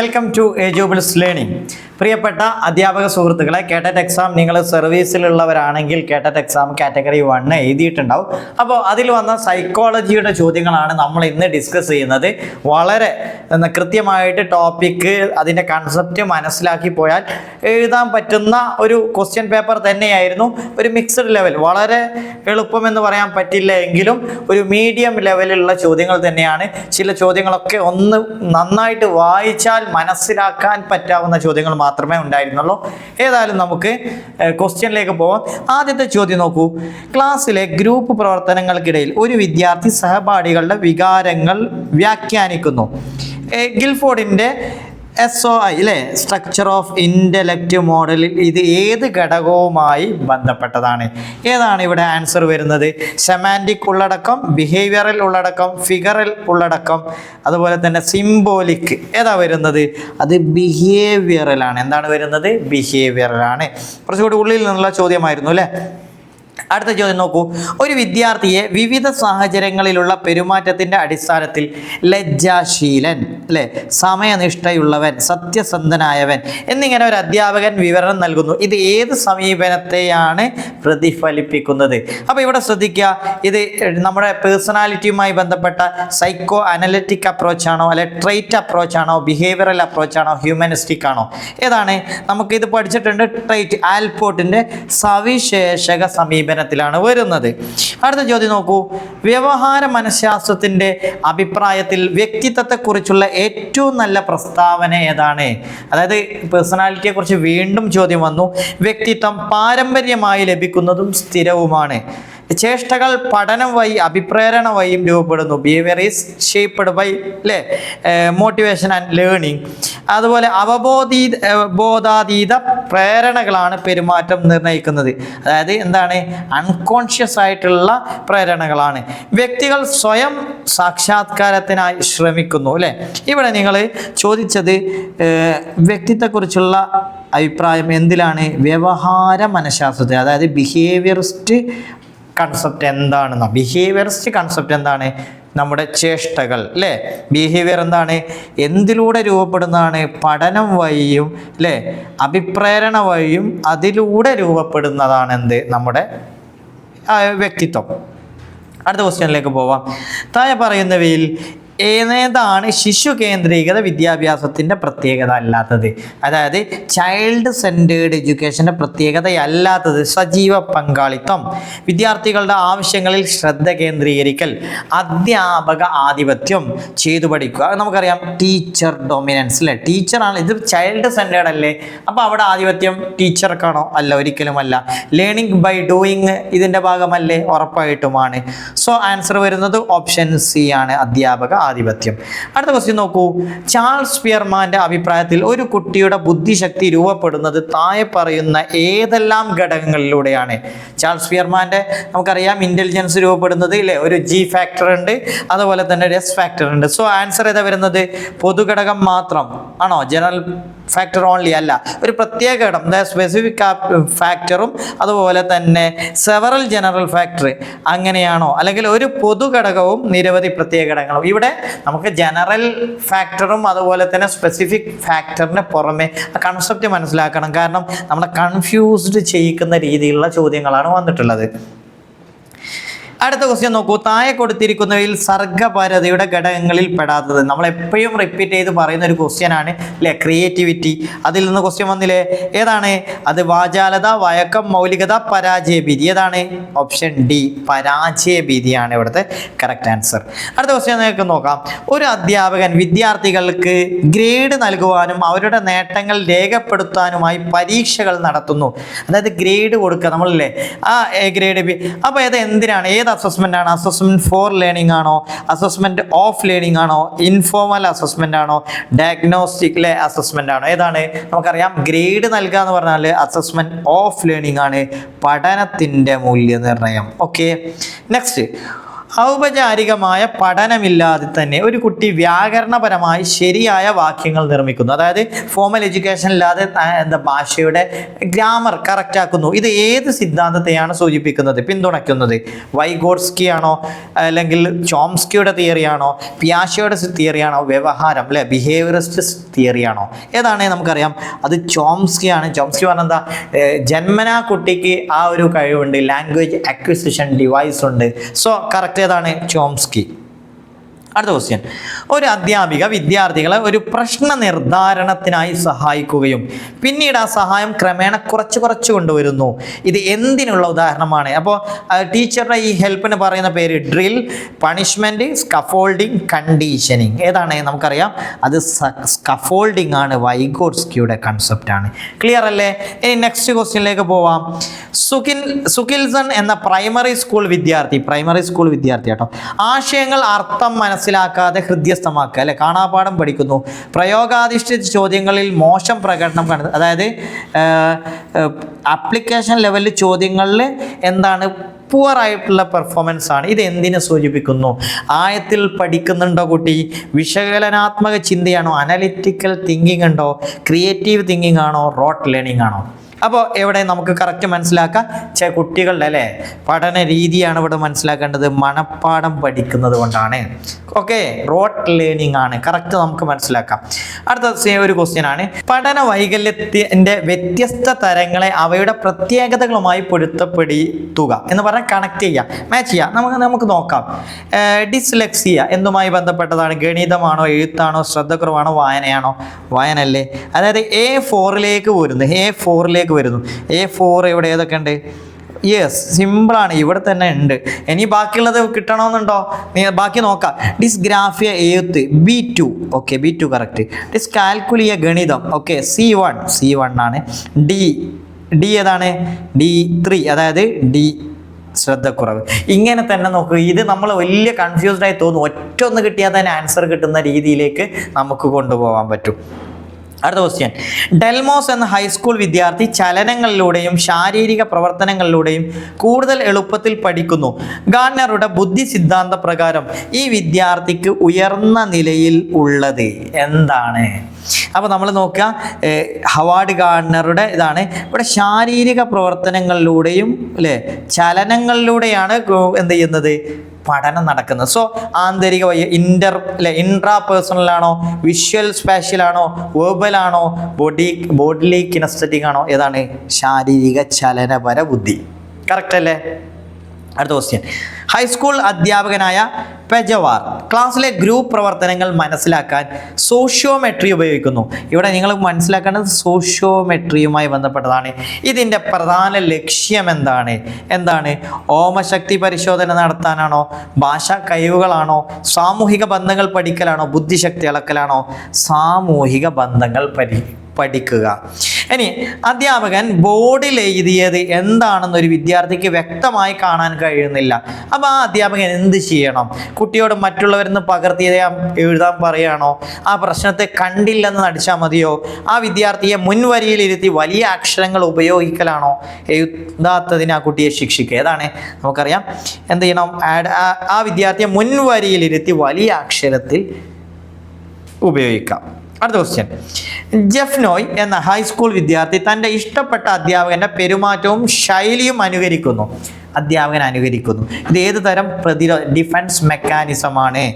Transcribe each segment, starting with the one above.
Welcome to ഏജോബിൾസ് learning. പ്രിയപ്പെട്ട അധ്യാപക സുഹൃത്തുക്കളെ, കേട്ടറ്റ് എക്സാം നിങ്ങൾ സർവീസിലുള്ളവരാണെങ്കിൽ കേട്ടറ്റ് എക്സാം കാറ്റഗറി 1 എഴുതിയിട്ടുണ്ടാവും. അപ്പോൾ അതിൽ വന്ന സൈക്കോളജിയുടെ ചോദ്യങ്ങളാണ് നമ്മൾ ഇന്ന് ഡിസ്കസ് ചെയ്യുന്നത്. വളരെ കൃത്യമായിട്ട് ടോപ്പിക്ക് അതിൻ്റെ കൺസെപ്റ്റ് മനസ്സിലാക്കി പോയാൽ എഴുതാൻ പറ്റുന്ന ഒരു ക്വസ്റ്റ്യൻ പേപ്പർ തന്നെയായിരുന്നു. ഒരു മിക്സഡ് ലെവൽ, വളരെ എളുപ്പമെന്ന് പറയാൻ പറ്റില്ല എങ്കിലും ഒരു മീഡിയം ലെവലിലുള്ള ചോദ്യങ്ങൾ തന്നെയാണ്. ചില ചോദ്യങ്ങളൊക്കെ ഒന്ന് നന്നായിട്ട് വായിച്ചാൽ മനസ്സിലാക്കാൻ പറ്റാവുന്ന ചോദ്യങ്ങൾ മാത്രമേ ഉണ്ടായിരുന്നുള്ളൂ. ഏതായാലും നമുക്ക് ക്വസ്റ്റ്യനിലേക്ക് പോവാം. ആദ്യത്തെ ചോദ്യം നോക്കൂ. ക്ലാസ്സിലെ ഗ്രൂപ്പ് പ്രവർത്തനങ്ങൾക്കിടയിൽ ഒരു വിദ്യാർത്ഥി സഹപാഠികളുടെ വികാരങ്ങൾ വ്യാഖ്യാനിക്കുന്നു. ഗിൽഫോർഡിൻ്റെ SOI അല്ലേ, സ്ട്രക്ചർ ഓഫ് ഇൻ്റലക്റ്റ് മോഡലിൽ ഇത് ഏത് ഘടകവുമായി ബന്ധപ്പെട്ടതാണ്? ഏതാണ് ഇവിടെ ആൻസർ വരുന്നത്? സെമാൻറ്റിക് ഉള്ളടക്കം, ബിഹേവിയറൽ ഉള്ളടക്കം, ഫിഗറൽ ഉള്ളടക്കം, അതുപോലെ തന്നെ സിംബോളിക്. ഏതാ വരുന്നത്? അത് ബിഹേവിയറലാണ്. എന്താണ് വരുന്നത്? ബിഹേവിയറലാണ്. കുറച്ചുകൂടി ഉള്ളിൽ നിന്നുള്ള ചോദ്യമായിരുന്നു അല്ലേ. അടുത്ത ചോദ്യം നോക്കൂ. ഒരു വിദ്യാർത്ഥിയെ വിവിധ സാഹചര്യങ്ങളിലുള്ള പെരുമാറ്റത്തിൻ്റെ അടിസ്ഥാനത്തിൽ ലജ്ജാശീലൻ അല്ലേ, സമയനിഷ്ഠയുള്ളവൻ, സത്യസന്ധനായവൻ എന്നിങ്ങനെ ഒരു അധ്യാപകൻ വിവരണം നൽകുന്നു. ഇത് ഏത് സമീപനത്തെയാണ് പ്രതിഫലിപ്പിക്കുന്നത്? അപ്പോൾ ഇവിടെ ശ്രദ്ധിക്കുക, ഇത് നമ്മുടെ പേഴ്സണാലിറ്റിയുമായി ബന്ധപ്പെട്ട സൈക്കോ അനലിറ്റിക് അപ്രോച്ചാണോ, അല്ലെ ട്രൈറ്റ് അപ്രോച്ചാണോ, ബിഹേവിയറൽ അപ്രോച്ചാണോ, ഹ്യൂമനിസ്റ്റിക് ആണോ? ഏതാണ്? നമുക്കിത് പഠിച്ചിട്ടുണ്ട്. ട്രൈറ്റ്, ആൽപോർട്ടിൻ്റെ സവിശേഷക സമീപനത്തിലാണ് വരുന്നത്. അടുത്ത ചോദ്യം നോക്കൂ. വ്യവഹാര മനഃശാസ്ത്രത്തിൻ്റെ അഭിപ്രായത്തിൽ വ്യക്തിത്വത്തെക്കുറിച്ചുള്ള ഏറ്റവും നല്ല പ്രസ്താവന ഏതാണ്? അതായത് പേഴ്സണാലിറ്റിയെ കുറിച്ച് വീണ്ടും ചോദ്യം വന്നു. വ്യക്തിത്വം പാരമ്പര്യമായി ലഭിക്കുന്നതും സ്ഥിരവുമാണ്. ചേഷ്ടകൾ പഠനം വഴി അഭിപ്രേരണ വഴിയും രൂപപ്പെടുന്നു. ബിഹേവിയർ ഈസ് ഷേപ്പ്ഡ് ബൈ അല്ലേ മോട്ടിവേഷൻ ആൻഡ് ലേണിംഗ്. അതുപോലെ ബോധാതീത പ്രേരണകളാണ് പെരുമാറ്റം നിർണ്ണയിക്കുന്നത്. അതായത് എന്താണ്? അൺകോൺഷ്യസ് ആയിട്ടുള്ള പ്രേരണകളാണ്. വ്യക്തികൾ സ്വയം സാക്ഷാത്കാരത്തിനായി ശ്രമിക്കുന്നു അല്ലേ. ഇവിടെ നിങ്ങൾ ചോദിച്ചത് വ്യക്തിത്വത്തെക്കുറിച്ചുള്ള അഭിപ്രായം എന്തിലാണ്? വ്യവഹാര മനഃശാസ്ത്രത്തിൽ, അതായത് ബിഹേവിയറിസ്റ്റ് കൺസെപ്റ്റ് എന്താണെന്നോ. ബിഹേവിയറിസ്റ്റ് കൺസെപ്റ്റ് എന്താണ്? നമ്മുടെ ചേഷ്ടകൾ അല്ലേ. ബിഹേവിയർ എന്താണ്? എന്തിലൂടെ രൂപപ്പെടുന്നതാണ്? പഠനം വഴിയും അല്ലേ, അഭിപ്രേരണ വഴിയും അതിലൂടെ രൂപപ്പെടുന്നതാണ് എന്ത്? നമ്മുടെ വ്യക്തിത്വം. അടുത്ത ക്വസ്റ്റ്യനിലേക്ക് പോവാം. താഴെ പറയുന്നവയിൽ ഏതാണ് ശിശു കേന്ദ്രീകൃത വിദ്യാഭ്യാസത്തിൻ്റെ പ്രത്യേകത അല്ലാത്തത്? അതായത് ചൈൽഡ് സെൻറ്റേർഡ് എഡ്യൂക്കേഷൻ്റെ പ്രത്യേകതയല്ലാത്തത്? സജീവ പങ്കാളിത്തം, വിദ്യാർത്ഥികളുടെ ആവശ്യങ്ങളിൽ ശ്രദ്ധ കേന്ദ്രീകരിക്കൽ, അധ്യാപക ആധിപത്യം, ചെയ്തു പഠിക്കുക. നമുക്കറിയാം ടീച്ചർ ഡൊമിനൻസ് അല്ലേ. ടീച്ചറാണ് ഇത്. ചൈൽഡ് സെൻറ്റേർഡ് അല്ലേ, അപ്പോൾ അവിടെ ആധിപത്യം ടീച്ചർക്കാണോ? അല്ല, ഒരിക്കലുമല്ല. ലേണിംഗ് ബൈ ഡൂയിങ് ഇതിൻ്റെ ഭാഗമല്ലേ? ഉറപ്പായിട്ടുമാണ്. സോ ആൻസർ വരുന്നത് ഓപ്ഷൻ സി ആണ്, അധ്യാപക ആധിപത്യം. അടുത്ത ക്വസ്റ്റ്യൻ നോക്കൂ. ചാൾസ് പിയർമാന്റെ അഭിപ്രായത്തിൽ ഒരു കുട്ടിയുടെ ബുദ്ധിശക്തി രൂപപ്പെടുന്നത് താഴെ പറയുന്ന ഏതെല്ലാം ഘടകങ്ങളിലൂടെയാണ്? ചാൾസ് പിയർമാന്റെ നമുക്കറിയാം ഇന്റലിജൻസ് രൂപപ്പെടുന്നത് ഇല്ലേ, ഒരു G ഫാക്ടർ ഉണ്ട്, അതുപോലെ തന്നെ ഒരു S ഫാക്ടർ ഉണ്ട്. സോ ആൻസർ ഏതാ വരുന്നത്? പൊതുഘടകം മാത്രം ആണോ? ജനറൽ ഫാക്ടർ ഓൺലി അല്ല, ഒരു പ്രത്യേക ഘടകം, സ്പെസിഫിക് ഫാക്ടറും അതുപോലെ തന്നെ സെവറൽ ജനറൽ ഫാക്ടർ, അങ്ങനെയാണോ? അല്ലെങ്കിൽ ഒരു പൊതുഘടകവും നിരവധി പ്രത്യേക ഘടകങ്ങളും? ഇവിടെ നമുക്ക് ജനറൽ ഫാക്ടറും അതുപോലെ തന്നെ സ്പെസിഫിക് ഫാക്ടറിന് പുറമെ ആ കൺസെപ്റ്റ് മനസ്സിലാക്കണം. കാരണം നമ്മളെ കൺഫ്യൂസ്ഡ് ചെയ്യിക്കുന്ന രീതിയിലുള്ള ചോദ്യങ്ങളാണ് വന്നിട്ടുള്ളത്. അടുത്ത ക്വസ്റ്റ്യൻ നോക്കൂ. താഴെ കൊടുത്തിരിക്കുന്നവയിൽ സർഗപരതയുടെ ഘടകങ്ങളിൽ പെടാത്തത്? നമ്മൾ എപ്പോഴും റിപ്പീറ്റ് ചെയ്ത് പറയുന്ന ഒരു ക്വസ്റ്റ്യൻ ആണ് അല്ലേ, ക്രിയേറ്റിവിറ്റി. അതിൽ നിന്ന് ക്വസ്റ്റ്യൻ വന്നില്ലേ, ഏതാണ് അത്? വാചാലത, വഴക്കം, മൗലികത, പരാജയഭീതി. ഏതാണ്? ഓപ്ഷൻ ഡി, പരാജയഭീതിയാണ് ഇവിടുത്തെ കറക്റ്റ് ആൻസർ. അടുത്ത ക്വസ്റ്റ്യൻ നിങ്ങൾക്ക് നോക്കാം. ഒരു അധ്യാപകൻ വിദ്യാർത്ഥികൾക്ക് ഗ്രേഡ് നൽകുവാനും അവരുടെ നേട്ടങ്ങൾ രേഖപ്പെടുത്താനുമായി പരീക്ഷകൾ നടത്തുന്നു. അതായത് ഗ്രേഡ് കൊടുക്കുക നമ്മളില്ലേ, ആ എ ഗ്രേഡ് ബി. അപ്പോൾ ഇത് എന്തിനാണ്? ഏത് അസസ്മെന്റ് ആണ്? അസസ്മെന്റ് ഫോർ ലേണിംഗ് ആണോ? അസസ്മെന്റ് ഓഫ് ലേണിംഗ് ആണോ? ഇൻഫോർമൽ അസസ്മെന്റ് ആണോ? ഡയഗ്നോസ്റ്റിക് അസസ്മെന്റ് ആണോ? ഏതാണ്? നമുക്കറിയാം ഗ്രേഡ് നൽകുക എന്ന് പറഞ്ഞാൽ അസസ്മെന്റ് ഓഫ് ലേണിംഗ് ആണ്, പഠനത്തിൻ്റെ മൂല്യനിർണ്ണയം. Okay, next. ഔപചാരികമായ പഠനമില്ലാതെ തന്നെ ഒരു കുട്ടി വ്യാകരണപരമായി ശരിയായ വാക്യങ്ങൾ നിർമ്മിക്കുന്നു. അതായത് ഫോമൽ എഡ്യൂക്കേഷൻ ഇല്ലാതെ ഭാഷയുടെ ഗ്രാമർ കറക്റ്റ് ആക്കുന്നു. ഇത് ഏത് സിദ്ധാന്തത്തെയാണ് സൂചിപ്പിക്കുന്നത്, പിന്തുണയ്ക്കുന്നത്? വൈഗോട്സ്കി ആണോ, അല്ലെങ്കിൽ ചോംസ്കിയുടെ തിയറിയാണോ, പിയാഷയുടെ തിയറിയാണോ, വ്യവഹാരം അല്ലെ ബിഹേവിയറിസ്റ്റ് തിയറിയാണോ? ഏതാണ് നമുക്കറിയാം, അത് ചോംസ്കിയാണ്. ചോംസ്കി പറഞ്ഞ എന്താ, ജന്മനാ കുട്ടിക്ക് ആ ഒരു കഴിവുണ്ട്, ലാംഗ്വേജ് അക്വിസിഷൻ ഡിവൈസ് ഉണ്ട്. സോ കറക്റ്റ് ഏതാണ്? ചോംസ്കി. അടുത്ത ക്വസ്റ്റ്യൻ, ഒരു അധ്യാപിക വിദ്യാർത്ഥികളെ ഒരു പ്രശ്ന നിർദ്ധാരണത്തിനായി സഹായിക്കുകയും പിന്നീട് ആ സഹായം ക്രമേണ കുറച്ച് കൊണ്ടുവരുന്നു. ഇത് എന്തിനുള്ള ഉദാഹരണമാണ്? അപ്പോൾ ടീച്ചറുടെ ഈ ഹെൽപ്പിന് പറയുന്ന പേര് ഡ്രിൽ, പണിഷ്മെന്റ്, സ്കഫോൾഡിങ്, കണ്ടീഷനിങ്. ഏതാണ് നമുക്കറിയാം, അത് സ്കഫോൾഡിങ് ആണ്. വൈഗോട്സ്കിയുടെ കൺസെപ്റ്റ് ആണ്. ക്ലിയർ അല്ലേ? ഇനി നെക്സ്റ്റ് ക്വസ്റ്റ്യനിലേക്ക് പോവാം. സുകിൽസൺ എന്ന പ്രൈമറി സ്കൂൾ വിദ്യാർത്ഥി കേട്ടോ, ആശയങ്ങൾ അർത്ഥം മനസ്സിലാക്കാതെ ഹൃദ്യസ്ഥമാക്കുക അല്ലെ, കാണാപാഠം പഠിക്കുന്നു. പ്രയോഗാധിഷ്ഠിത ചോദ്യങ്ങളിൽ മോശം പ്രകടനം കാണുന്നത്, അതായത് ആപ്ലിക്കേഷൻ ലെവലിൽ ചോദ്യങ്ങളിൽ എന്താണ്, പുവർ ആയിട്ടുള്ള പെർഫോമൻസ് ആണ്. ഇത് എന്തിനെ സൂചിപ്പിക്കുന്നു? ആയത്തിൽ പഠിക്കുന്നുണ്ടോ കുട്ടി? വിശകലനാത്മക ചിന്തയാണോ? അനലിറ്റിക്കൽ തിങ്കിങ് ഉണ്ടോ? ക്രിയേറ്റീവ് തിങ്കിങ് ആണോ? റോട്ട് ലേണിംഗ് ആണോ? അപ്പോൾ എവിടെ നമുക്ക് കറക്റ്റ് മനസ്സിലാക്കാം, കുട്ടികളുടെ അല്ലേ പഠന രീതിയാണ് ഇവിടെ മനസ്സിലാക്കേണ്ടത്. മണപ്പാഠം പഠിക്കുന്നത് കൊണ്ടാണ്. ഓക്കെ, റോട്ട് ലേണിംഗ് ആണ്. കറക്റ്റ് നമുക്ക് മനസ്സിലാക്കാം. അടുത്ത ഒരു ക്വസ്റ്റ്യൻ ആണ്, പഠന വൈകല്യത്തിൻ്റെ വ്യത്യസ്ത തരങ്ങളെ അവയുടെ പ്രത്യേകതകളുമായി പൊരുത്തപ്പെടുത്തുക എന്ന് പറഞ്ഞാൽ കണക്ട് ചെയ്യുക, മാച്ച് ചെയ്യുക. നമുക്ക് നോക്കാം. ഡിസ്ലെക്സിയ എന്തുമായി ബന്ധപ്പെട്ടതാണ്? ഗണിതമാണോ, എഴുത്താണോ, ശ്രദ്ധക്കുറവാണോ, വായനയാണോ? വായനല്ലേ. അതായത് A4 വരുന്നു. A4 ഇവിടെ ഏതൊക്കെ ഉണ്ട്? യെസ്, സിമ്പിളാണ്, ഇവിടെ തന്നെ ഉണ്ട്. ഇനി ബാക്കിയുള്ളത് കിട്ടണമെന്നുണ്ടോ? ബാക്കി നോക്കാം. ഡിസ്ഗ്രാഫിയ എഴുത്ത് B2, okay, B2 correct. Dyscalculia ഗണിതം, ഓക്കെ, C1 ആണ്. ഡി ഏതാണ്? D3, അതായത് ഡി ശ്രദ്ധക്കുറവ്. ഇങ്ങനെ തന്നെ നോക്കുക. ഇത് നമ്മൾ വലിയ കൺഫ്യൂസ്ഡ് ആയി തോന്നും. ഒറ്റ കിട്ടിയാൽ തന്നെ ആൻസർ കിട്ടുന്ന രീതിയിലേക്ക് നമുക്ക് കൊണ്ടുപോകാൻ പറ്റും. അടുത്ത ക്വസ്റ്റ്യൻ, ഡെൽമോസ് എന്ന ഹൈസ്കൂൾ വിദ്യാർത്ഥി ചലനങ്ങളിലൂടെയും ശാരീരിക പ്രവർത്തനങ്ങളിലൂടെയും കൂടുതൽ എളുപ്പത്തിൽ പഠിക്കുന്നു. ഗാർഡനറുടെ ബുദ്ധി സിദ്ധാന്ത പ്രകാരം ഈ വിദ്യാർത്ഥിക്ക് ഉയർന്ന നിലയിൽ ഉള്ളത് എന്താണ്? അപ്പോൾ നമ്മൾ നോക്കുക, ഹവാർഡ് ഗാർഡനറുടെ ഇതാണ്. ഇവിടെ ശാരീരിക പ്രവർത്തനങ്ങളിലൂടെയും അല്ലേ ചലനങ്ങളിലൂടെയാണ് എന്ത് ചെയ്യുന്നത്, പഠനം നടക്കുന്നത്. സോ ആന്തരിക ഇൻട്രാ പേഴ്സണലാണോ, വിഷ്വൽ സ്പാഷ്യലാണോ, വേർബലാണോ, ബോഡിലി കിനസ്തറ്റിക് ആണോ? ഏതാണ്? ശാരീരിക ചലനപര ബുദ്ധി. കറക്റ്റ് അല്ലേ? അടുത്ത ക്വസ്റ്റ്യൻ, ഹൈസ്കൂൾ അധ്യാപകനായ പെജവാർ ക്ലാസ്സിലെ ഗ്രൂപ്പ് പ്രവർത്തനങ്ങൾ മനസ്സിലാക്കാൻ സോഷ്യോമെട്രി ഉപയോഗിക്കുന്നു. ഇവിടെ നിങ്ങൾ മനസ്സിലാക്കേണ്ടത് സോഷ്യോമെട്രിയുമായി ബന്ധപ്പെട്ടതാണ്. ഇതിൻ്റെ പ്രധാന ലക്ഷ്യം എന്താണ്? ഓമശക്തി പരിശോധന നടത്താനാണോ, ഭാഷാ കഴിവുകളാണോ, സാമൂഹിക ബന്ധങ്ങൾ പഠിക്കലാണോ, ബുദ്ധിശക്തി അളക്കലാണോ? സാമൂഹിക ബന്ധങ്ങൾ പഠിക്കുക. ഇനി അധ്യാപകൻ ബോർഡിൽ എഴുതിയത് എന്താണെന്നൊരു വിദ്യാർത്ഥിക്ക് വ്യക്തമായി കാണാൻ കഴിയുന്നില്ല. അപ്പോൾ ആ അധ്യാപകൻ എന്ത് ചെയ്യണം? കുട്ടിയോട് മറ്റുള്ളവരെന്ന് പകർത്തിയത് എഴുതാൻ പറയുകയാണോ? ആ പ്രശ്നത്തെ കണ്ടില്ലെന്ന് നടിച്ചാൽ മതിയോ? ആ വിദ്യാർത്ഥിയെ മുൻവരിയിലിരുത്തി വലിയ അക്ഷരങ്ങൾ ഉപയോഗിക്കലാണോ? എഴുതാത്തതിന് ആ കുട്ടിയെ ശിക്ഷിക്കുക. ഏതാണ്? നമുക്കറിയാം. എന്ത് ചെയ്യണം? ആ വിദ്യാർത്ഥിയെ മുൻവരിയിലിരുത്തി വലിയ അക്ഷരത്തിൽ ഉപയോഗിക്കാം. അടുത്ത ക്വസ്റ്റ്യൻ, ജെഫ്നോയ് എന്ന ഹൈസ്കൂൾ വിദ്യാർത്ഥി തൻ്റെ ഇഷ്ടപ്പെട്ട അധ്യാപകൻ്റെ പെരുമാറ്റവും ശൈലിയും അനുകരിക്കുന്നു. ഇത് ഏത് തരം ഡിഫൻസ് മെക്കാനിസം ആണ്?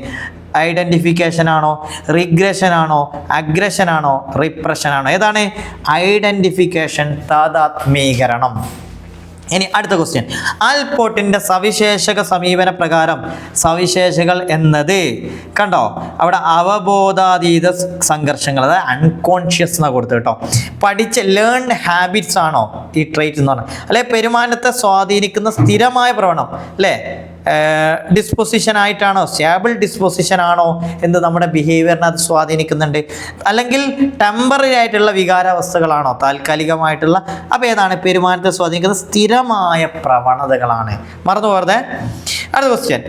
ഐഡൻറ്റിഫിക്കേഷൻ ആണോ, റിഗ്രഷൻ ആണോ, അഗ്രഷൻ ആണോ, റിപ്രഷൻ ആണോ? ഏതാണ്? ഐഡൻറ്റിഫിക്കേഷൻ, താദാത്മീകരണം. ഇനി അടുത്ത ക്വസ്റ്റ്യൻ, ആൽപോർട്ടിൻ്റെ സവിശേഷക സമീപന പ്രകാരം സവിശേഷകൾ എന്നത് കണ്ടോ, അവിടെ അവബോധാതീത സംഘർഷങ്ങൾ, അതായത് അൺകോൺഷ്യസ് എന്നാണ് കൊടുത്തത് കേട്ടോ. ലേൺഡ് ഹാബിറ്റ്സ് ആണോ ഈ ട്രേറ്റ് എന്ന് പറഞ്ഞാൽ? അല്ലെ പെരുമാറ്റത്തെ സ്വാധീനിക്കുന്ന സ്ഥിരമായ പ്രവണം അല്ലേ? ഡിസ്പൊസിഷൻ ആയിട്ടാണോ, സ്റ്റേബിൾ ഡിസ്പൊസിഷൻ ആണോ എന്ന് നമ്മുടെ ബിഹേവിയറിനെ അത് സ്വാധീനിക്കുന്നുണ്ട്? അല്ലെങ്കിൽ ടെമ്പററി ആയിട്ടുള്ള വികാരാവസ്ഥകളാണോ, താൽക്കാലികമായിട്ടുള്ള? അപ്പോൾ ഏതാണ് പെരുമാറ്റത്തെ സ്വാധീനിക്കുന്നത്? സ്ഥിരമായ പ്രവണതകളാണ്. മറന്നു പോകരുതേ. അടുത്ത ക്വസ്റ്റ്യൻ,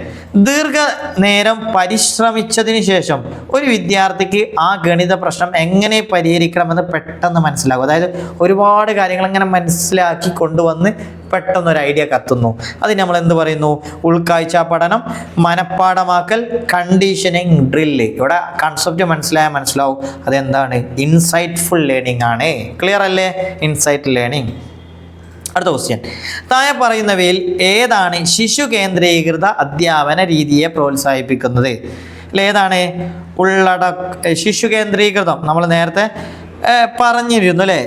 ദീർഘനേരം പരിശ്രമിച്ചതിന് ശേഷം ഒരു വിദ്യാർത്ഥിക്ക് ആ ഗണിത പ്രശ്നം എങ്ങനെ പരിഹരിക്കണമെന്ന് പെട്ടെന്ന് മനസ്സിലാകും. അതായത് ഒരുപാട് കാര്യങ്ങൾ ഇങ്ങനെ മനസ്സിലാക്കി കൊണ്ടുവന്ന് പെട്ടെന്ന് ഒരു ഐഡിയ കത്തുന്നു. അതിന് നമ്മൾ എന്ത് പറയുന്നു? ഉൾക്കാഴ്ച പഠനം, മനപ്പാടമാക്കൽ, കണ്ടീഷനിങ്, ഡ്രില്ല്. ഇവിടെ കൺസെപ്റ്റ് മനസ്സിലാവും. അതെന്താണ്? ഇൻസൈറ്റ്ഫുൾ ലേണിംഗ് ആണ്. ക്ലിയർ അല്ലേ? Insight learning. അടുത്ത ക്വസ്റ്റ്യൻ, താഴെ പറയുന്നവയിൽ ഏതാണ് ശിശു കേന്ദ്രീകൃത അധ്യാപന രീതിയെ പ്രോത്സാഹിപ്പിക്കുന്നത്? ഏതാണ്? ശിശു കേന്ദ്രീകൃതം നമ്മൾ നേരത്തെ പറഞ്ഞിരുന്നു അല്ലേ,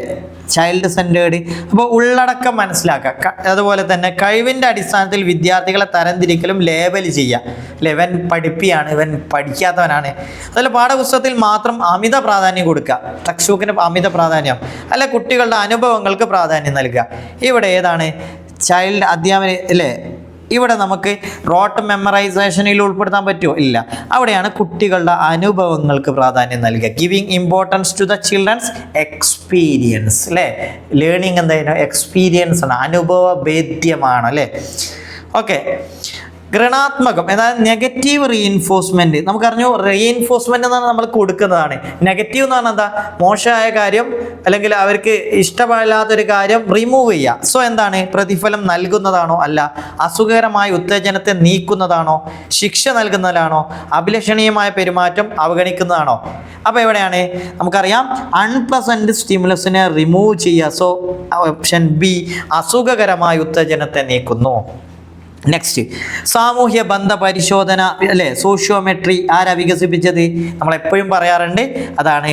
ചൈൽഡ് സെൻറ്റേർഡ്. അപ്പോൾ ഉള്ളടക്കം മനസ്സിലാക്കുക. അതുപോലെ തന്നെ കഴിവിൻ്റെ അടിസ്ഥാനത്തിൽ വിദ്യാർത്ഥികളെ തരംതിരിക്കലും ലേബൽ ചെയ്യുക. അല്ലേ, ഇവൻ പഠിപ്പിയാണ്, ഇവൻ പഠിക്കാത്തവനാണ്. അതിൽ പാഠപുസ്തകത്തിൽ മാത്രം അമിത പ്രാധാന്യം കൊടുക്കുക, ടെക്സ്റ്റ് ബുക്കിന് അമിത പ്രാധാന്യം, അല്ല കുട്ടികളുടെ അനുഭവങ്ങൾക്ക് പ്രാധാന്യം നൽകുക. ഇവിടെ ഏതാണ് ചൈൽഡ് അധ്യാപന അല്ലേ? ഇവിടെ നമുക്ക് റോട്ട് മെമ്മറൈസേഷനിൽ ഉൾപ്പെടുത്താൻ പറ്റുമോ? ഇല്ല. അവിടെയാണ് കുട്ടികളുടെ അനുഭവങ്ങൾക്ക് പ്രാധാന്യം നൽകുക. Giving importance to the children's experience. അല്ലേ, ലേണിംഗ് എന്തായാലും എക്സ്പീരിയൻസ് ആണ്, അനുഭവഭേദ്യമാണ്. അല്ലേ, ഓക്കെ. ഗുണാത്മകം, അതായത് നെഗറ്റീവ് റീഇൻഫോഴ്സ്മെന്റ്. നമുക്കറിഞ്ഞു റീഇൻഫോഴ്സ്മെന്റ് എന്നാണ് നമ്മൾ കൊടുക്കുന്നതാണ്. നെഗറ്റീവ് എന്ന് പറഞ്ഞാൽ എന്താ? മോശമായ കാര്യം അല്ലെങ്കിൽ അവർക്ക് ഇഷ്ടമില്ലാത്തൊരു കാര്യം റിമൂവ് ചെയ്യുക. സോ എന്താണ്? പ്രതിഫലം നൽകുന്നതാണോ? അല്ല. അസുഖകരമായ ഉത്തേജനത്തെ നീക്കുന്നതാണോ? ശിക്ഷ നൽകുന്നതാണോ? അഭിലഷണീയമായ പെരുമാറ്റം അവഗണിക്കുന്നതാണോ? അപ്പോൾ എവിടെയാണ്? നമുക്കറിയാം അൺപ്ലസന്റ് സ്റ്റിമുലസിനെ റിമൂവ് ചെയ്യുക. സോ ഓപ്ഷൻ ബി, അസുഖകരമായ ഉത്തേജനത്തെ നീക്കുന്നു. നെക്സ്റ്റ്, സാമൂഹ്യ ബന്ധ പരിശോധന അല്ലേ, സോഷ്യോമെട്രി ആരാ വികസിപ്പിച്ചത്? നമ്മളെപ്പോഴും പറയാറുണ്ട്, അതാണ്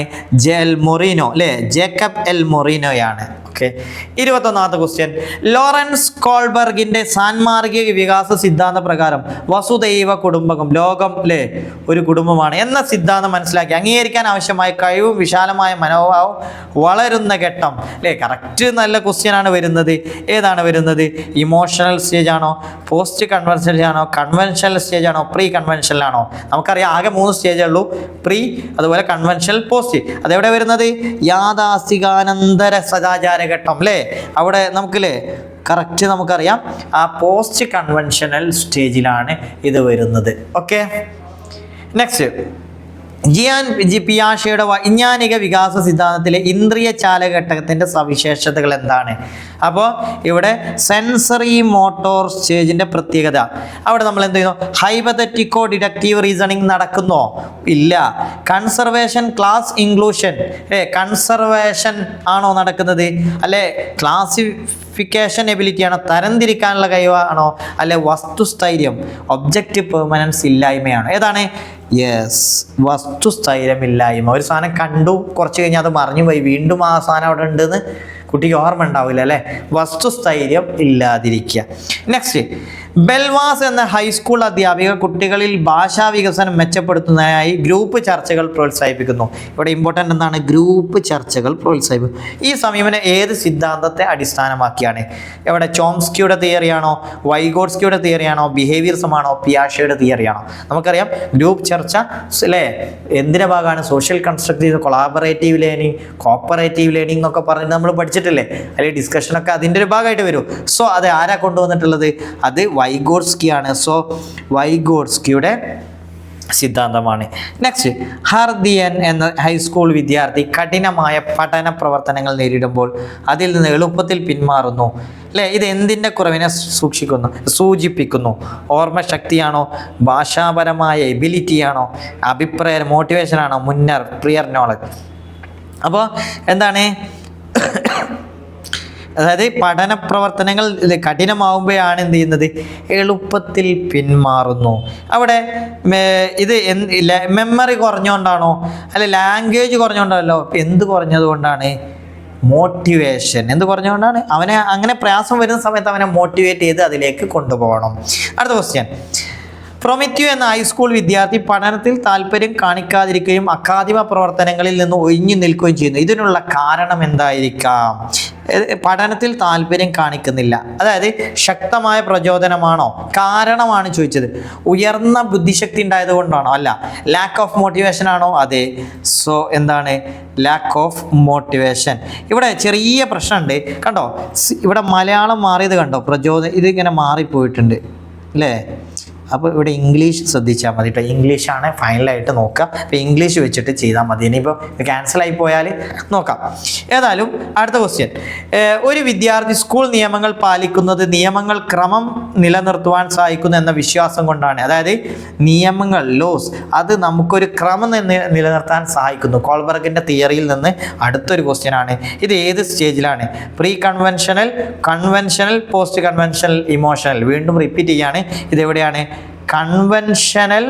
ജേക്കബ് എൽ മൊറീനോയാണ്. ഓക്കെ. 21ാമത്തെ ക്വസ്റ്റ്യൻ, ലോറൻസ് കോൾബർഗിന്റെ സാൻമാർഗിക വികാസ സിദ്ധാന്ത പ്രകാരം വസുദൈവ കുടുംബകം, ലോകം അല്ലേ ഒരു കുടുംബമാണ് എന്ന സിദ്ധാന്തം മനസ്സിലാക്കി അംഗീകരിക്കാൻ ആവശ്യമായ കഴിവും വിശാലമായ മനോഭാവം വളരുന്ന ഘട്ടം. അല്ലേ, കറക്റ്റ് നല്ല ക്വസ്റ്റ്യൻ ആണ് വരുന്നത്. ഏതാണ് വരുന്നത്? ഇമോഷണൽ സ്റ്റേജ് ആണോ, പോസ്റ്റ് കൺവെൻഷനൽ ആണോ, കൺവെൻഷനൽ സ്റ്റേജ് ആണോ, പ്രീ കൺവെൻഷനൽ ആണോ? നമുക്കറിയാം ആകെ 3 സ്റ്റേജേ ഉള്ളൂ, പ്രീ, അതുപോലെ കൺവെൻഷനൽ, പോസ്റ്റ്. അതെവിടെ വരുന്നത്? യാഥാസ്ഥികാനന്തര സദാചാര ഘട്ടം. അല്ലേ, അവിടെ നമുക്കല്ലേ കറക്റ്റ് നമുക്കറിയാം ആ പോസ്റ്റ് കൺവെൻഷനൽ സ്റ്റേജിലാണ് ഇത് വരുന്നത്. ഓക്കെ. നെക്സ്റ്റ്, പിയാഷയുടെ വൈജ്ഞാനിക വികാസ സിദ്ധാന്തത്തിലെ ഇന്ദ്രിയ ചാലഘട്ടത്തിന്റെ സവിശേഷതകൾ എന്താണ്? അപ്പോൾ ഇവിടെ സെൻസറി മോട്ടോർ സ്റ്റേജിന്റെ പ്രത്യേകത, അവിടെ നമ്മൾ എന്ത് ചെയ്യുന്നു? ഹൈപ്പത്തറ്റിക്കോ ഡിഡക്റ്റീവ് റീസണിങ് നടക്കുന്നോ? ഇല്ല. കൺസർവേഷൻ, ക്ലാസ് ഇൻക്ലൂഷൻ, കൺസർവേഷൻ ആണോ നടക്കുന്നത്? അല്ലെ ക്ലാസിഫിക്കേഷൻ എബിലിറ്റി ആണോ? തരംതിരിക്കാനുള്ള കഴിവാണോ? അല്ലെ വസ്തുസ്ഥൈര്യം, ഒബ്ജക്റ്റ് പെർമനൻസ് ഇല്ലായ്മയാണോ? ഏതാണ്? യെസ്, വസ്തുസ്ഥൈര്യമില്ലായ്മ. ഒരു സാധനം കണ്ടു, കുറച്ച് കഴിഞ്ഞാൽ അത് മറിഞ്ഞു പോയി, വീണ്ടും ആ സാധനം അവിടെ ഉണ്ടെന്ന് കുട്ടിക്ക് ഓർമ്മ ഉണ്ടാവില്ല. അല്ലേ, വസ്തുസ്ഥൈര്യം ഇല്ലാതിരിക്കുക. നെക്സ്റ്റ്, ബെൽവാസ് എന്ന ഹൈസ്കൂൾ അധ്യാപിക കുട്ടികളിൽ ഭാഷാ വികസനം മെച്ചപ്പെടുത്തുന്നതിനായി ഗ്രൂപ്പ് ചർച്ചകൾ പ്രോത്സാഹിപ്പിക്കുന്നു. ഇവിടെ ഇമ്പോർട്ടൻ്റ് എന്താണ്? ഗ്രൂപ്പ് ചർച്ചകൾ പ്രോത്സാഹിപ്പിക്കുന്നു. ഈ സമീപനം ഏത് സിദ്ധാന്തത്തെ അടിസ്ഥാനമാക്കിയാണ്? ഇവിടെ ചോംസ്കിയുടെ തിയറിയാണോ, വൈഗോട്സ്കിയുടെ തിയറിയാണോ, ബിഹേവിയറിസമാണോ, പിയാഷയുടെ തിയറിയാണോ? നമുക്കറിയാം ഗ്രൂപ്പ് ചർച്ച അല്ലേ എന്തിൻ്റെ ഭാഗമാണ്? Social constructive, collaborative learning, cooperative learning എന്നൊക്കെ പറഞ്ഞിട്ട് നമ്മൾ പഠിച്ചിട്ടില്ലേ? അല്ലെങ്കിൽ ഡിസ്കഷനൊക്കെ അതിൻ്റെ ഒരു ഭാഗമായിട്ട് വരും. സോ അത് ആരാ കൊണ്ടുവന്നിട്ടുള്ളത്? അത് വൈഗോട്സ്കിയാണ്. സോ വൈഗോട്സ്കിയുടെ സിദ്ധാന്തമാണ്. നെക്സ്റ്റ്, ഹർദിയൻ എന്ന ഹൈസ്കൂൾ വിദ്യാർത്ഥി കഠിനമായ പഠന പ്രവർത്തനങ്ങൾ നേരിടുമ്പോൾ അതിൽ നിന്ന് എളുപ്പത്തിൽ പിന്മാറുന്നു. അല്ലേ, ഇത് എന്തിൻ്റെ കുറവിനെ സൂചിപ്പിക്കുന്നു? ഓർമ്മശക്തിയാണോ, ഭാഷാപരമായ എബിലിറ്റിയാണോ, അഭിപ്രായ മോട്ടിവേഷനാണോ, മുന്നർ പ്രിയർ നോളജ്? അപ്പോൾ എന്താണ്? അതായത് പഠന പ്രവർത്തനങ്ങൾ കഠിനമാവുമ്പോഴാണ് എന്ത് ചെയ്യുന്നത്? എളുപ്പത്തിൽ പിന്മാറുന്നു. അവിടെ ഇത് മെമ്മറി കുറഞ്ഞുകൊണ്ടാണോ, അല്ലെ ലാംഗ്വേജ് കുറഞ്ഞുകൊണ്ടല്ലോ? എന്ത് കുറഞ്ഞതുകൊണ്ടാണ്? മോട്ടിവേഷൻ. എന്ത് കുറഞ്ഞുകൊണ്ടാണ്? അവനെ അങ്ങനെ പ്രയാസം വരുന്ന സമയത്ത് അവനെ മോട്ടിവേറ്റ് ചെയ്ത് അതിലേക്ക് കൊണ്ടുപോകണം. അടുത്ത ക്വസ്റ്റ്യൻ, പ്രൊമിത്യു എന്ന ഹൈസ്കൂൾ വിദ്യാർത്ഥി പഠനത്തിൽ താല്പര്യം കാണിക്കാതിരിക്കുകയും അക്കാദമിക പ്രവർത്തനങ്ങളിൽ നിന്ന് ഒഴിഞ്ഞു നിൽക്കുകയും ചെയ്യുന്നു. ഇതിനുള്ള കാരണം എന്തായിരിക്കാം? പഠനത്തിൽ താല്പര്യം കാണിക്കുന്നില്ല, അതായത് ശക്തമായ പ്രചോദനമാണോ? കാരണമാണ് ചോദിച്ചത്. ഉയർന്ന ബുദ്ധിശക്തി ഉണ്ടായത് കൊണ്ടാണോ? അല്ല. ലാക്ക് ഓഫ് മോട്ടിവേഷൻ ആണോ? അതെ. സോ എന്താണ്? Lack of motivation. ഇവിടെ ചെറിയ പ്രശ്നമുണ്ട് കണ്ടോ, ഇവിടെ മലയാളം മാറിയത് കണ്ടോ? ഇതിങ്ങനെ മാറിപ്പോയിട്ടുണ്ട് അല്ലേ? അപ്പോൾ ഇവിടെ ഇംഗ്ലീഷ് ശ്രദ്ധിച്ചാൽ മതി കേട്ടോ. ഇംഗ്ലീഷാണ് ഫൈനലായിട്ട് നോക്കുക. അപ്പോൾ ഇംഗ്ലീഷ് വെച്ചിട്ട് ചെയ്താൽ മതി. ഇനിയിപ്പോൾ ക്യാൻസലായി പോയാൽ നോക്കാം. ഏതായാലും അടുത്ത ക്വസ്റ്റ്യൻ, ഒരു വിദ്യാർത്ഥി സ്കൂൾ നിയമങ്ങൾ പാലിക്കുന്നത് നിയമങ്ങൾ ക്രമം നിലനിർത്തുവാൻ സഹായിക്കുന്നു എന്ന വിശ്വാസം കൊണ്ടാണ്. അതായത് നിയമങ്ങൾ, ലോസ്, അത് നമുക്കൊരു ക്രമം നിലനിർത്താൻ സഹായിക്കുന്നു. കോൾബർഗിൻ്റെ തിയറിയിൽ നിന്ന് അടുത്തൊരു ക്വസ്റ്റ്യൻ ആണ്. ഇത് ഏത് സ്റ്റേജിലാണ്? Pre conventional, conventional, post conventional, emotional. വീണ്ടും റിപ്പീറ്റ് ചെയ്യാണ്. ഇതെവിടെയാണ്? കൺവെൻഷനൽ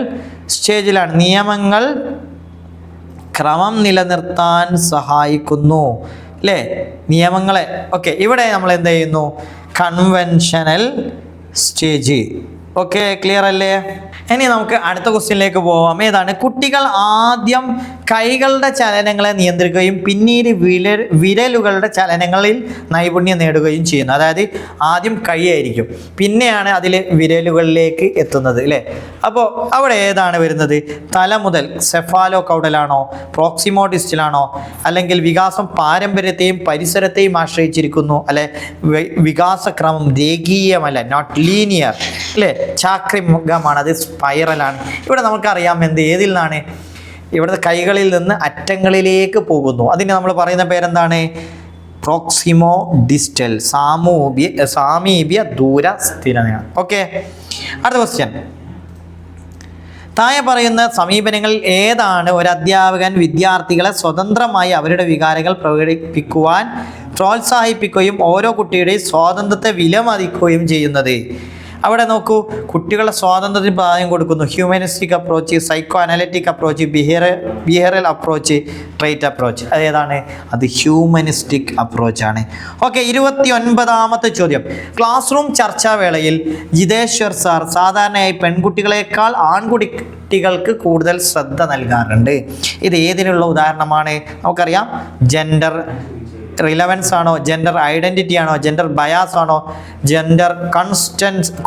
സ്റ്റേജിലാണ്. നിയമങ്ങൾ ക്രമം നിലനിർത്താൻ സഹായിക്കുന്നു അല്ലേ? നിയമങ്ങളെ ഓക്കെ. ഇവിടെ നമ്മൾ എന്ത് ചെയ്യുന്നു? Conventional stage. ഓക്കെ, ക്ലിയർ അല്ലേ? ഇനി നമുക്ക് അടുത്ത ക്വസ്റ്റ്യനിലേക്ക് പോവാം. ഏതാണ്? കുട്ടികൾ ആദ്യം കൈകളുടെ ചലനങ്ങളെ നിയന്ത്രിക്കുകയും പിന്നീട് വിരലുകളുടെ ചലനങ്ങളിൽ നൈപുണ്യം നേടുകയും ചെയ്യുന്നു. അതായത് ആദ്യം കൈയായിരിക്കും, പിന്നെയാണ് അതിൽ വിരലുകളിലേക്ക് എത്തുന്നത് അല്ലേ? അപ്പോൾ അവിടെ ഏതാണ് വരുന്നത്? തല മുതൽ സെഫാലോ കൗഡലാണോ, പ്രോക്സിമോ ഡിസ്റ്റിലാണോ, അല്ലെങ്കിൽ വികാസം പാരമ്പര്യത്തെയും പരിസരത്തെയും ആശ്രയിച്ചിരിക്കുന്നു അല്ലെ? വികാസക്രമം രേഖീയമല്ല, നോട്ട് ലീനിയർ അല്ലേ? ചാക്രികമാണ്, അത് സ്പൈറലാണ്. ഇവിടെ നമുക്കറിയാം ഏതിൽ നിന്നാണ്? ഇവിടുത്തെ കൈകളിൽ നിന്ന് അറ്റങ്ങളിലേക്ക് പോകുന്നു. അതിന് നമ്മൾ പറയുന്ന പേരെന്താണ്? പ്രോക്സിമോ ഡിസ്റ്റൽ, സാമീപ്യ ദൂര സ്ഥിരതയാണ്. ഓക്കെ, അടുത്ത ക്വസ്റ്റ്യൻ. താഴെ പറയുന്ന സമീപനങ്ങളിൽ ഏതാണ് ഒരു അധ്യാപകൻ വിദ്യാർത്ഥികളെ സ്വതന്ത്രമായി അവരുടെ വികാരങ്ങൾ പ്രകടിപ്പിക്കുവാൻ പ്രോത്സാഹിപ്പിക്കുകയും ഓരോ കുട്ടിയുടെയും സ്വാതന്ത്ര്യത്തെ വിലമതിക്കുകയും ചെയ്യുന്നത്? അവിടെ നോക്കൂ, കുട്ടികളുടെ സ്വാതന്ത്ര്യത്തിന് പ്രാധാന്യം കൊടുക്കുന്നു. Humanistic approach, psychoanalytic approach, behavioural approach, trait approach. അതേതാണ്? അത് ഹ്യൂമനിസ്റ്റിക് അപ്രോച്ചാണ്. ഓക്കെ, 29ാമത്തെ ചോദ്യം. ക്ലാസ് റൂം ചർച്ചാവേളയിൽ ജിതേശ്വർ സാർ സാധാരണയായി പെൺകുട്ടികളെക്കാൾ ആൺകുട്ടികൾക്ക് കൂടുതൽ ശ്രദ്ധ നൽകാറുണ്ട്. ഇത് ഏതിനുള്ള ഉദാഹരണമാണ്? നമുക്കറിയാം, ജെൻഡർ റിലവൻസ് ആണോ, ജെൻഡർ ഐഡൻറ്റിറ്റി ആണോ, ജെൻഡർ ബയാസ് ആണോ, ജെൻഡർ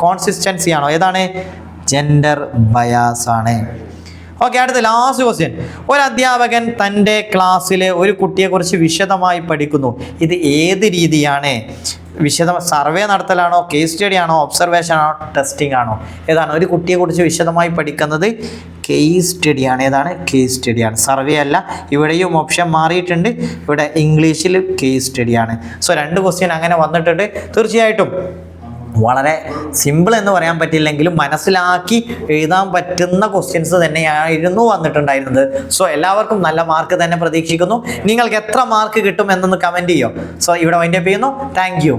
കോൺസിസ്റ്റൻസി ആണോ? ഏതാണ്? ജെൻഡർ ബയാസ് ആണ്. ഓക്കെ, അടുത്ത ലാസ്റ്റ് ക്വസ്റ്റ്യൻ. ഒരു അധ്യാപകൻ തൻ്റെ ക്ലാസ്സിലെ ഒരു കുട്ടിയെക്കുറിച്ച് വിശദമായി പഠിക്കുന്നു. ഇത് ഏത് രീതിയാണ്? സർവേ നടത്തലാണോ, കേസ് സ്റ്റഡി ആണോ, ഒബ്സർവേഷൻ ആണോ, ടെസ്റ്റിംഗ് ആണോ? ഏതാണ്? ഒരു കുട്ടിയെക്കുറിച്ച് വിശദമായി പഠിക്കുന്നത് കേസ് സ്റ്റഡിയാണ്. ഏതാണ്? കേസ് സ്റ്റഡിയാണ്, സർവേ അല്ല. ഇവിടെയും ഓപ്ഷൻ മാറിയിട്ടുണ്ട്. ഇവിടെ ഇംഗ്ലീഷിൽ കേസ് സ്റ്റഡിയാണ്. സോ 2 ക്വസ്റ്റ്യൻ അങ്ങനെ വന്നിട്ടുണ്ട്. തീർച്ചയായിട്ടും വളരെ സിമ്പിൾ എന്ന് പറയാൻ പറ്റില്ലെങ്കിലും മനസ്സിലാക്കി എഴുതാൻ പറ്റുന്ന ക്വസ്റ്റ്യൻസ് തന്നെയായിരുന്നു വന്നിട്ടുണ്ടായിരുന്നത്. സോ എല്ലാവർക്കും നല്ല മാർക്ക് തന്നെ പ്രതീക്ഷിക്കുന്നു. നിങ്ങൾക്ക് എത്ര മാർക്ക് കിട്ടും എന്നൊന്ന് കമൻറ്റ് ചെയ്യോ. സോ ഇവിടെ വൈൻഡപ്പ് ചെയ്യുന്നു. Thank you.